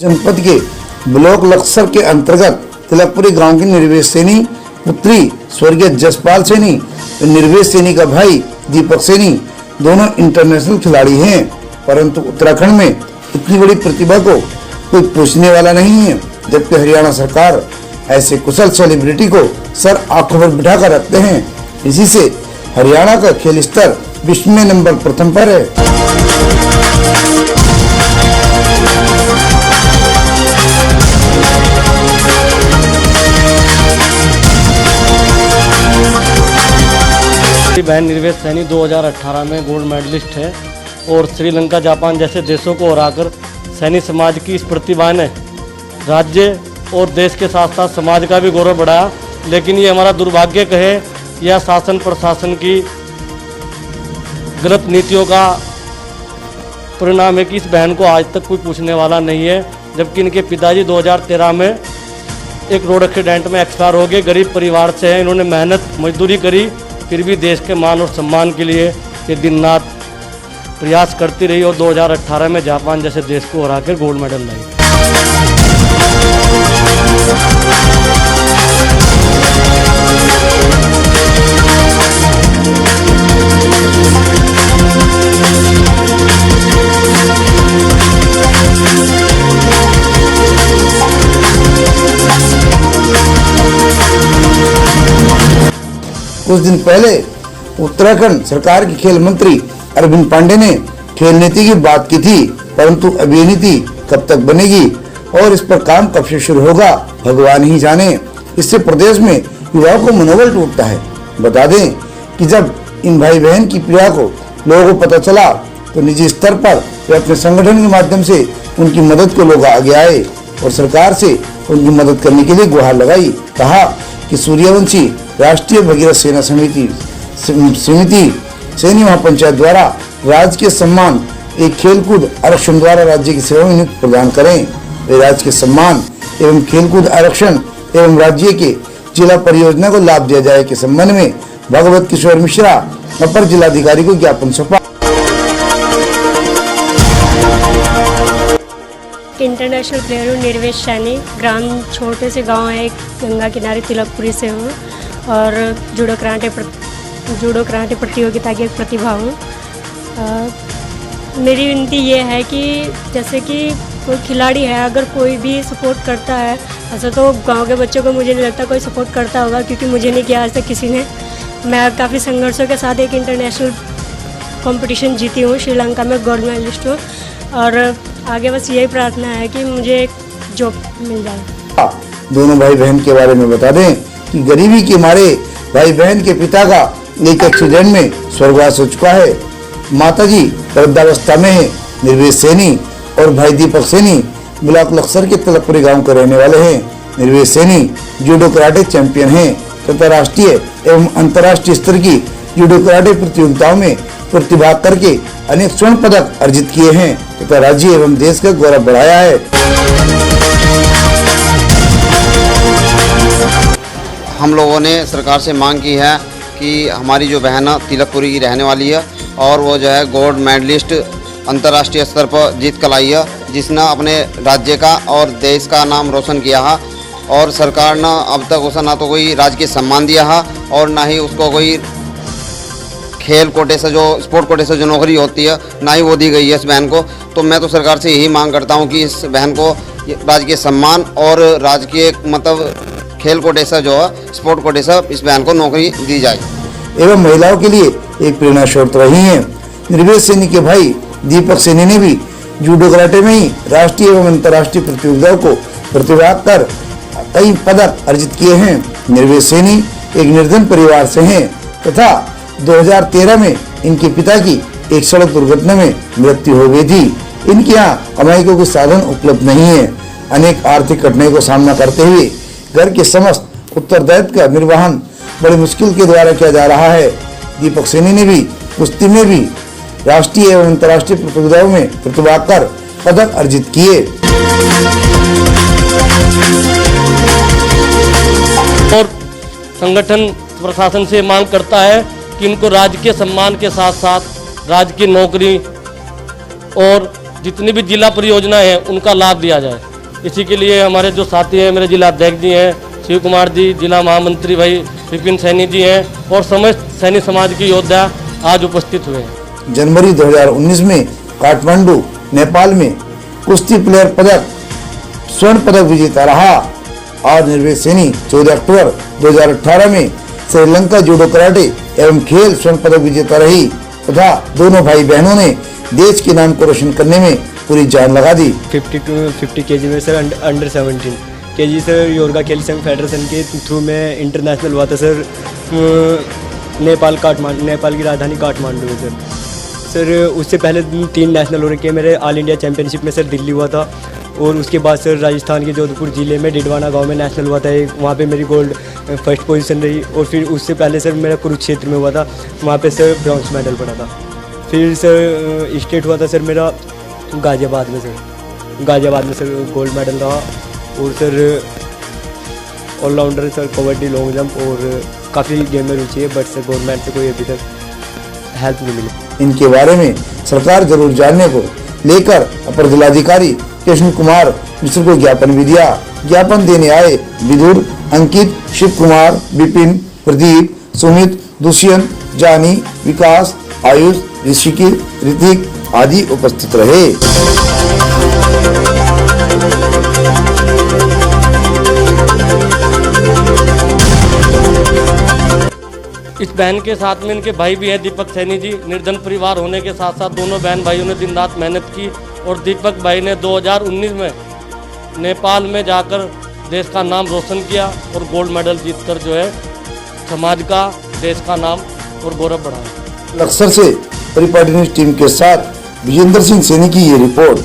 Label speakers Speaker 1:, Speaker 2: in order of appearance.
Speaker 1: जनपद के ब्लॉक लक्सर के अंतर्गत तिलकपुरी गांव की निर्वेश सैनी पुत्री स्वर्गीय जसपाल सैनी और निर्वेश सैनी का भाई दीपक सैनी दोनों इंटरनेशनल खिलाड़ी हैं, परंतु उत्तराखंड में इतनी बड़ी प्रतिभा को कोई पूछने वाला नहीं है। जबकि हरियाणा सरकार ऐसे कुशल सेलिब्रिटी को सर आंखों पर बिठाकर रखते हैं। इसी से हरियाणा का खेल स्तर विश्व में नंबर प्रथम पर है।
Speaker 2: बहन निर्वेश सैनी 2018 में गोल्ड मेडलिस्ट है और श्रीलंका, जापान जैसे देशों को हराकर सैनी समाज की इस प्रतिभा ने राज्य और देश के साथ साथ समाज का भी गौरव बढ़ाया। लेकिन ये हमारा दुर्भाग्य कहे या शासन प्रशासन की गलत नीतियों का परिणाम है कि इस बहन को आज तक कोई पूछने वाला नहीं है। जबकि इनके पिताजी 2013 में एक रोड एक्सीडेंट में एक्सपायर हो गए। गरीब परिवार से हैं, इन्होंने मेहनत मजदूरी करी, फिर भी देश के मान और सम्मान के लिए ये दिन रात प्रयास करती रही और 2018 में जापान जैसे देश को हराकर गोल्ड मेडल लाई।
Speaker 1: कुछ दिन पहले उत्तराखंड सरकार के खेल मंत्री अरविंद पांडे ने खेल नीति की बात की थी, परंतु अब ये नीति कब तक बनेगी और इस पर काम कब से शुरू होगा भगवान ही जाने। इससे प्रदेश में युवाओं को मनोबल टूटता है। बता दें कि जब इन भाई बहन की पीड़ा को लोगों को पता चला तो निजी स्तर पर वे अपने संगठन के माध्यम से उनकी मदद को लोग आगे आए और सरकार से उनकी मदद करने के लिए गुहार लगाई। कहा कि सूर्यवंशी राष्ट्रीय भगीरथ सेना समिति सैनी महापंचायत द्वारा राज्य के सम्मान एक खेलकूद आरक्षण द्वारा राज्य की सेवा में नियुक्ति प्रदान करें। वे राज्य के सम्मान एवं खेलकूद आरक्षण एवं राज्य के जिला परियोजना को लाभ दिया जाए के संबंध में भगवत किशोर मिश्रा अपर जिलाधिकारी को ज्ञापन सौंपा।
Speaker 3: इंटरनेशनल प्लेयर हूँ निर्वेश सैनी। ग्राम छोटे से गांव है, एक गंगा किनारे तिलकपुरी से हूँ और जूडो कराटे प्रतियोगिता की एक प्रतिभा हूँ। मेरी विनती ये है कि जैसे कि कोई खिलाड़ी है, अगर कोई भी सपोर्ट करता है, ऐसा तो गांव के बच्चों को मुझे नहीं लगता कोई सपोर्ट करता होगा, क्योंकि मुझे नहीं किया आज तक किसी ने। मैं काफ़ी संघर्षों के साथ एक इंटरनेशनल कंपटीशन जीती हूँ, श्रीलंका में गोल्ड मेडलिस्ट हूँ और आगे बस यही प्रार्थना है कि मुझे एक जॉब मिल जाए।
Speaker 1: दोनों भाई बहन के बारे में बता दें कि गरीबी के मारे भाई बहन के पिता का एक एक्सीडेंट में स्वर्गवास हो चुका है। माताजी वृद्धावस्था में है। निर्वेश सैनी और भाई दीपक सैनी ब्लॉक लक्सर के तिलकपुरी गांव के रहने वाले हैं। निर्वेश सैनी जूडो कराटे चैंपियन हैं तथा राष्ट्रीय एवं अंतर्राष्ट्रीय स्तर की जूडो कराटे प्रतियोगिताओं में प्रतिभाग करके अनेक स्वर्ण पदक अर्जित किए हैं तथा राज्य एवं देश का गौरव बढ़ाया है।
Speaker 4: हम लोगों ने सरकार से मांग की है कि हमारी जो बहन तिलकपुरी की रहने वाली है और वो जो है गोल्ड मेडलिस्ट अंतर्राष्ट्रीय स्तर पर जीत कर लाई है, जिसने अपने राज्य का और देश का नाम रोशन किया है। और सरकार ने अब तक उसे ना तो कोई राजकीय सम्मान दिया है और ना ही उसको कोई खेल कोटे से जो स्पोर्ट कोटे से जो नौकरी होती है ना ही वो दी गई है इस बहन को। तो मैं तो सरकार से यही मांग करता हूँ कि इस बहन को राजकीय सम्मान और राजकीय मतलब खेल कोटे से जो है स्पोर्ट कोटे से इस बहन को नौकरी दी जाए।
Speaker 1: एवं महिलाओं के लिए एक प्रेरणा स्रोत रही है। निर्वेश सैनी के भाई दीपक सैनी ने भी जूडो कराटे में ही राष्ट्रीय एवं अंतर्राष्ट्रीय प्रतियोगिताओं को प्रतिभाग कर कई पदक अर्जित किए हैं। निर्वेश सैनी एक निर्धन परिवार से हैं तथा 2013 में इनके पिता की एक सड़क दुर्घटना में मृत्यु हो गई थी। इनके यहाँ कमाई को कोई साधन उपलब्ध नहीं है। अनेक आर्थिक कठिनाई को सामना करते हुए घर के समस्त उत्तरदायित्व का निर्वहन बड़ी मुश्किल के द्वारा किया जा रहा है। दीपक सैनी ने भी कुश्ती में भी राष्ट्रीय एवं अंतर्राष्ट्रीय प्रतियोगिताओं में प्रतिभाग कर पदक अर्जित किए।
Speaker 2: और संगठन प्रशासन से मांग करता है कि इनको राज्य के सम्मान के साथ साथ राज्य की नौकरी और जितनी भी जिला परियोजनाएं हैं उनका लाभ दिया जाए। इसी के लिए हमारे जो साथी हैं, मेरे जिला अध्यक्ष जी हैं शिव कुमार जी, जिला महामंत्री भाई विपिन सैनी जी हैं और समस्त सैनी समाज के योद्धा आज उपस्थित हुए हैं।
Speaker 1: जनवरी 2019 में काठमांडू नेपाल में कुश्ती प्लेयर पदक स्वर्ण पदक विजेता रहा। आज निर्भय सैनी 14 अक्टूबर 2018 में श्रीलंका जूडो कराटे एवं खेल स्वर्ण पदक विजेता रही तथा दोनों भाई बहनों ने देश के नाम को रोशन करने में पूरी जान लगा दी।
Speaker 5: 50 केजी में sir under 17 KG sir yoga खेल संघ फेडरेशन के थ्रू में इंटरनेशनल हुआ था सर नेपाल की राजधानी काठमांडू में सर उससे पहले 3 नेशनल हो रखे हैं मेरे। ऑल इंडिया चैंपियनशिप में सर दिल्ली हुआ था और उसके बाद सर राजस्थान के जोधपुर ज़िले में डिडवाना गांव में नेशनल हुआ था एक, वहाँ पे मेरी गोल्ड फर्स्ट पोजीशन रही। और फिर उससे पहले सर मेरा कुरुक्षेत्र में हुआ था, वहाँ पे सर ब्रॉन्ज मेडल पड़ा था। फिर सर स्टेट हुआ था सर मेरा गाज़ियाबाद में सर गोल्ड मेडल रहा। और sir allrounder sir kabaddi, long jump और काफ़ी गेम में रुचि है, बट सर गवर्नमेंट से कोई अभी तक हेल्प नहीं मिली।
Speaker 1: इनके बारे में सरकार जरूर जानने को लेकर अपर जिलाधिकारी कृष्ण कुमार मिश्र को ज्ञापन भी दिया। ज्ञापन देने आए विदुर, अंकित, शिव कुमार, विपिन, प्रदीप, सुमित, दुष्यंत, जानी, विकास, आयुष, ऋषिकेश, ऋतिक आदि उपस्थित रहे।
Speaker 2: इस बहन के साथ में इनके भाई भी हैं दीपक सैनी जी। निर्धन परिवार होने के साथ साथ दोनों बहन भाइयों ने दिन रात मेहनत की और दीपक भाई ने 2019 में नेपाल में जाकर देश का नाम रोशन किया और गोल्ड मेडल जीतकर जो है समाज का, देश का नाम और गौरव बढ़ाया।
Speaker 1: लक्सर से परिपाटी न्यूज टीम के साथ विजेंद्र सिंह सैनी की ये रिपोर्ट।